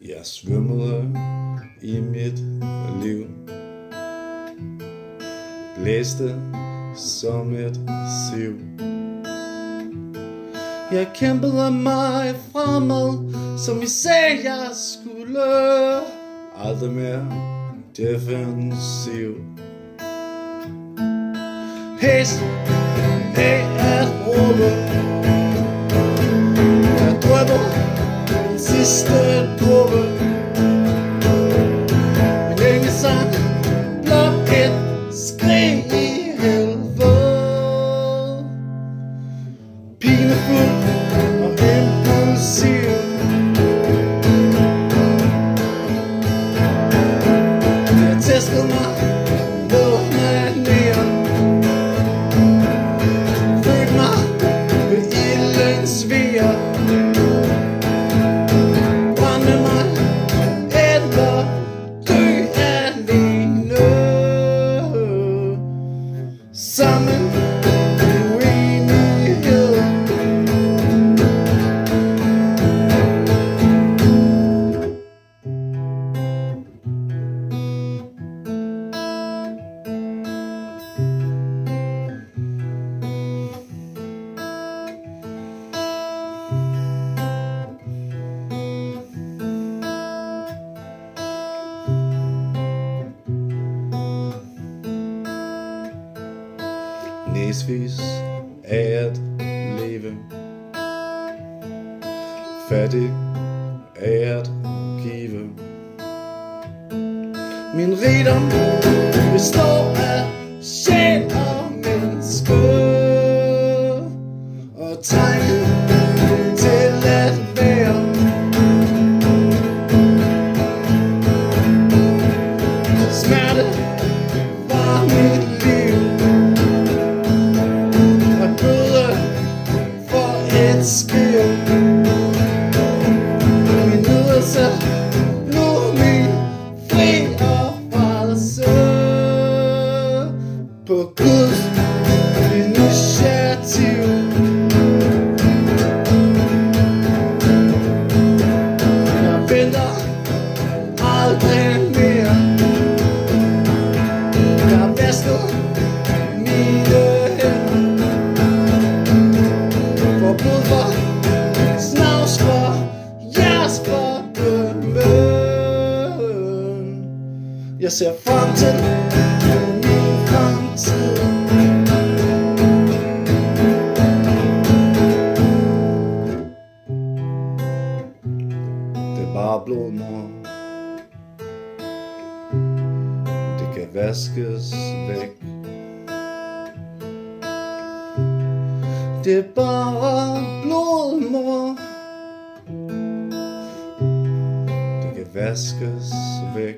Jeg svømmede i mit liv, blæste som et siv. Jeg kæmpede mig fremad, som vi sagde jeg skulle. Aldrig mere defensiv. Hæs af at råbe. Jeg drømmer den sidste dråbe. Min yndlingssang, blot et skrig i helvede. Pinefuld og impulsiv. Det har tæsket mig med manér. Følt mig ved ildens sviger. Brændte mig eller dø alene. Sammen i uenighed. Næsvis af at leve, fattig af at give. Min rigdom består af sjæl og menneske, og tegn til at være. Smerte var mit liv, et skib. Min nydelse blev min fri oprejse på Guds initiativ. Jeg venter aldrig mere. Jeg har vasket mine hænder. Blod for snavs for jeres fordømme. Jeg ser frem til min fremtid. Det er bare blod, mor. Det kan vaskes væk. Det er bare blod, mor. Det kan vaskes væk.